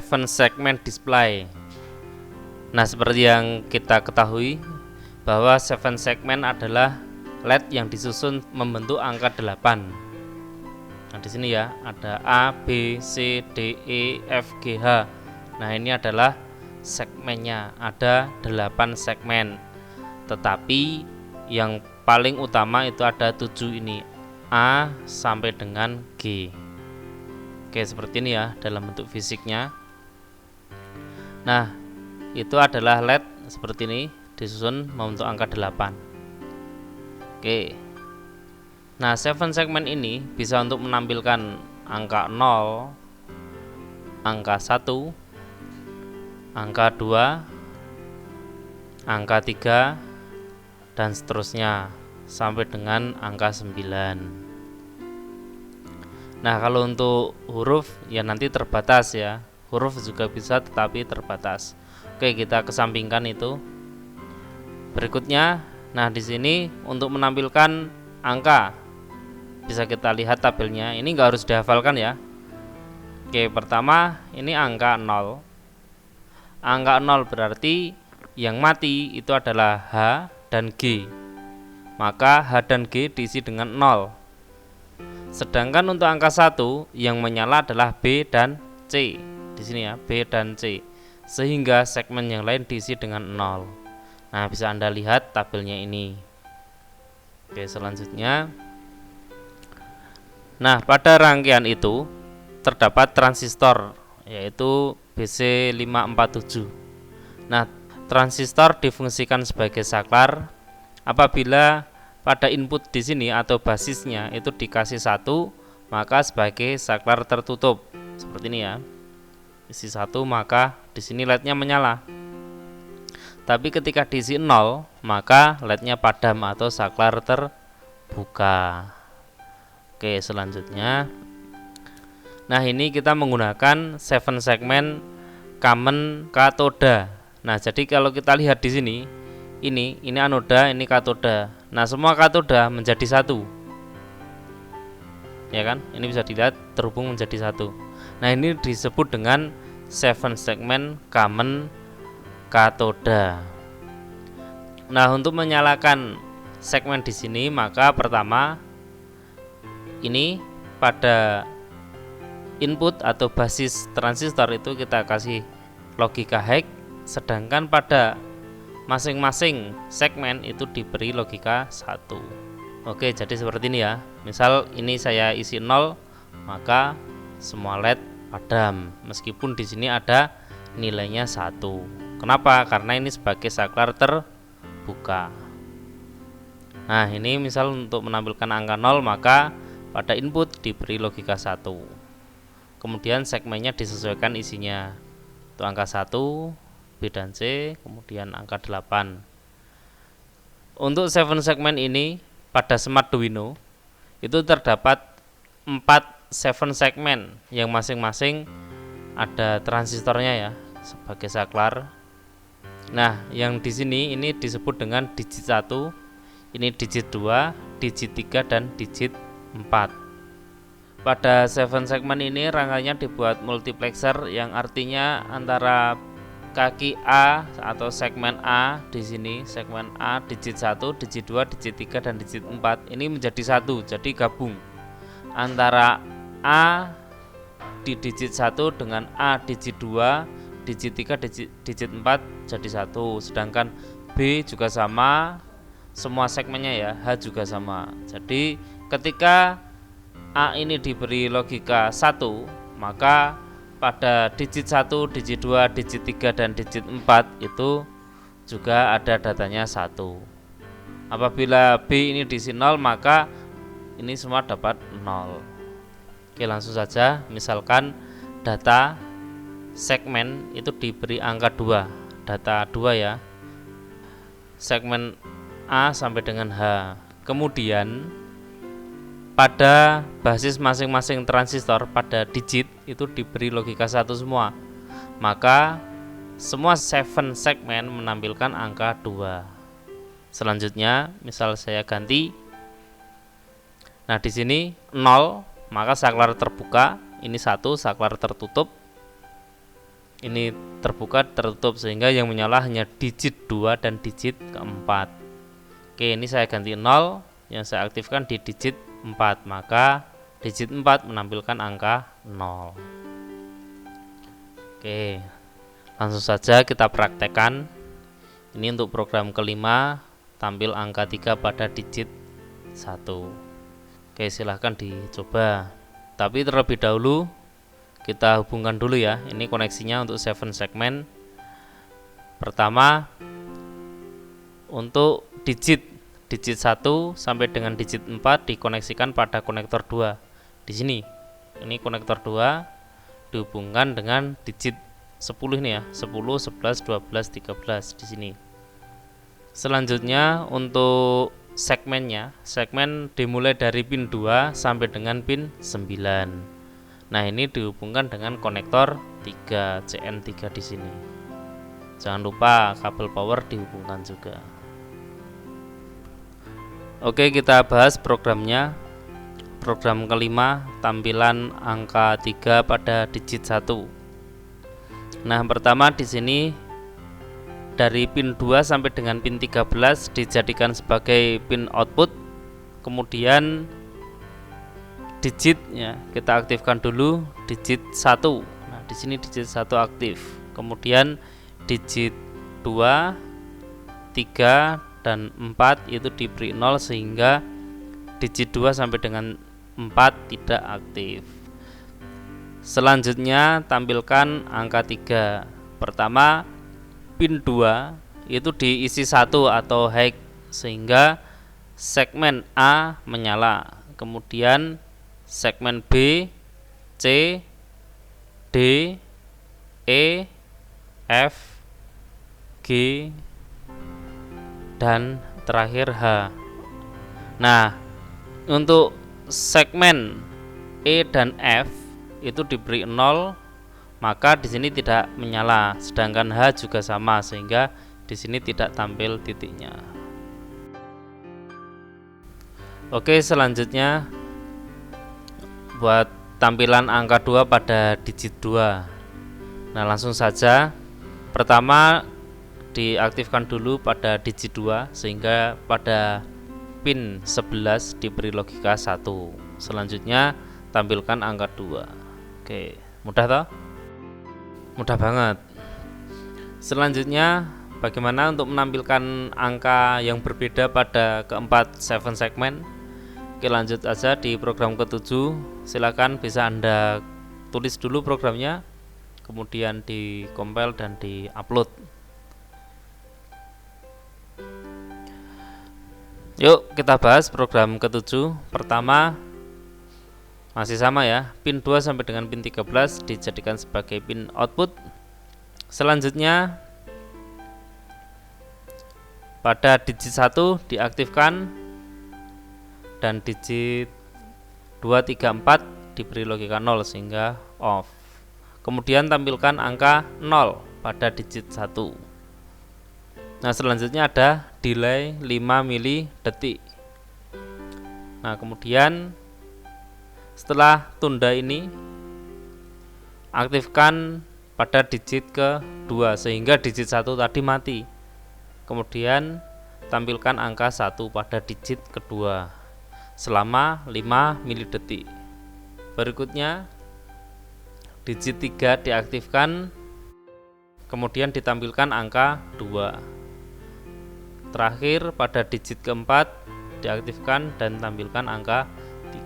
7 segment display. Nah, seperti yang kita ketahui bahwa 7 segment adalah LED yang disusun membentuk angka 8. Nah, di sini ya ada A, B, C, D, E, F, G, H. Nah, ini adalah segmennya, ada 8 segmen. Tetapi yang paling utama itu ada 7 ini, A sampai dengan G. Oke, seperti ini ya dalam bentuk fisiknya. Nah, itu adalah LED seperti ini disusun membentuk angka 8. Oke. Nah, 7 segmen ini bisa untuk menampilkan angka 0, angka 1, angka 2, angka 3, dan seterusnya sampai dengan angka 9. Nah, kalau untuk huruf ya nanti terbatas ya. Huruf juga bisa tetapi terbatas. Oke, kita kesampingkan itu. Berikutnya, nah di sini untuk menampilkan angka bisa kita lihat tabelnya. Ini nggak harus dihafalkan ya. Oke, pertama ini angka 0. Angka 0 berarti yang mati itu adalah H dan G. Maka H dan G diisi dengan 0. Sedangkan untuk angka 1 yang menyala adalah B dan C. Di sini ya, B dan C. Sehingga segmen yang lain diisi dengan 0. Nah, bisa Anda lihat tabelnya ini. Oke, selanjutnya. Nah, pada rangkaian itu terdapat transistor yaitu BC547. Nah, transistor difungsikan sebagai saklar apabila pada input di sini atau basisnya itu dikasih 1, maka sebagai saklar tertutup. Seperti ini ya. Isi 1, maka di sini LED-nya menyala. Tapi ketika diisi 0, maka LED-nya padam atau saklar terbuka. Oke, selanjutnya. Nah, ini kita menggunakan 7 segmen common katoda. Nah, jadi kalau kita lihat di sini, ini anoda, ini katoda. Nah, semua katoda menjadi satu. Ya kan? Ini bisa dilihat terhubung menjadi satu. Nah, ini disebut dengan 7 segmen common katoda. Nah, untuk menyalakan segmen di sini, maka pertama ini pada input atau basis transistor itu kita kasih logika hash, sedangkan pada masing-masing segmen itu diberi logika 1. Oke, jadi seperti ini ya. Misal ini saya isi 0, maka semua LED padam meskipun di sini ada nilainya 1. Kenapa? Karena ini sebagai saklar terbuka. Nah, ini misal untuk menampilkan angka 0, maka pada input diberi logika 1. Kemudian segmennya disesuaikan isinya. Itu angka 1, B dan C, kemudian angka 8. Untuk 7 segmen ini pada SmartDuino itu terdapat 4 7 segmen yang masing-masing ada transistornya ya sebagai saklar. Nah, yang di sini ini disebut dengan digit 1, ini digit 2, digit 3, dan digit 4. Pada 7 segmen ini rangkaiannya dibuat multiplexer yang artinya antara kaki A atau segmen A di sini, segmen A digit 1, digit 2, digit 3, dan digit 4 ini menjadi satu. Jadi gabung antara A di digit 1 dengan A digit 2, digit 3, digit 4 jadi satu. Sedangkan B juga sama, semua segmennya ya, H juga sama. Jadi ketika A ini diberi logika 1, maka pada digit 1, digit 2, digit 3, dan digit 4 itu juga ada datanya 1. Apabila B ini diisi 0, maka ini semua dapat 0. Oke, langsung saja. Misalkan data segmen itu diberi angka 2, data 2 ya, segmen A sampai dengan H. Kemudian pada basis masing-masing transistor pada digit itu diberi logika 1 semua. Maka semua 7 segmen menampilkan angka 2. Selanjutnya, misal saya ganti. Nah, di sini 0, maka saklar terbuka, ini 1 saklar tertutup. ini terbuka tertutup, sehingga yang menyala hanya digit 2 dan digit keempat. Oke, ini saya ganti 0, yang saya aktifkan di digit 4, maka digit 4 menampilkan angka 0. Oke, langsung saja kita praktekkan. Ini untuk program kelima, tampil angka 3 pada digit 1. Oke, silahkan dicoba. Tapi terlebih dahulu kita hubungkan dulu ya. Ini koneksinya untuk 7 segmen. Pertama, untuk digit 1 sampai dengan digit 4 dikoneksikan pada konektor 2. Di sini. Ini konektor 2 dihubungkan dengan digit 10 ini ya. 10, 11, 12, 13 di sini. Selanjutnya untuk segmennya, segmen dimulai dari pin 2 sampai dengan pin 9. Nah, ini dihubungkan dengan konektor 3 CN3 di sini. Jangan lupa kabel power dihubungkan juga. Oke, kita bahas programnya. Program kelima, tampilan angka 3 pada digit 1. Nah, pertama di sini dari pin 2 sampai dengan pin 13 dijadikan sebagai pin output. Kemudian digit ya, kita aktifkan dulu digit 1. Nah, di sini digit 1 aktif. Kemudian digit 2, 3 dan 4 itu diberi 0, sehingga digit 2 sampai dengan 4 tidak aktif. Selanjutnya tampilkan angka 3. Pertama, pin 2 itu diisi 1 atau high, sehingga segmen A menyala. Kemudian segmen B, C, D, E, F, G, dan terakhir H. Nah, untuk segmen E dan F itu diberi 0, maka di sini tidak menyala. Sedangkan H juga sama, sehingga di sini tidak tampil titiknya. Oke, selanjutnya buat tampilan angka 2 pada digit 2. Nah, langsung saja. Pertama diaktifkan dulu pada digit 2, sehingga pada pin 11 diberi logika 1. Selanjutnya tampilkan angka 2. Oke, mudah toh? Mudah banget. Selanjutnya bagaimana untuk menampilkan angka yang berbeda pada keempat 7 segmen? Oke, lanjut aja di program ke-7. Silakan bisa Anda tulis dulu programnya, kemudian di compile dan di upload. Yuk kita bahas program ke-7. Pertama masih sama ya, pin 2 sampai dengan pin 13 dijadikan sebagai pin output. Selanjutnya pada digit 1 diaktifkan dan digit 2, 3, 4 diberi logika 0 sehingga off. Kemudian tampilkan angka 0 pada digit 1. Nah, selanjutnya ada delay 5 mili detik. Nah, kemudian setelah tunda ini aktifkan pada digit ke-2 sehingga digit 1 tadi mati. Kemudian tampilkan angka 1 pada digit kedua selama 5 mili detik. Berikutnya digit 3 diaktifkan, kemudian ditampilkan angka 2. Terakhir pada digit keempat diaktifkan dan tampilkan angka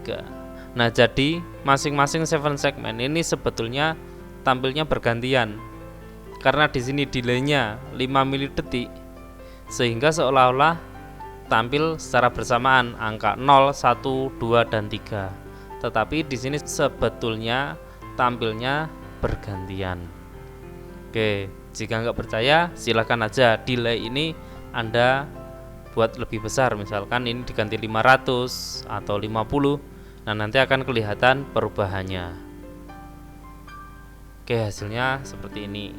3. Nah, jadi masing-masing 7 segmen ini sebetulnya tampilnya bergantian. Karena di sini delaynya 5 mili detik, sehingga seolah-olah tampil secara bersamaan angka 0, 1, 2 dan 3. Tetapi di sini sebetulnya tampilnya bergantian. Oke, jika nggak percaya silahkan aja delay ini Anda buat lebih besar, misalkan ini diganti 500 atau 50. Nah, nanti akan kelihatan perubahannya. Oke, hasilnya seperti ini.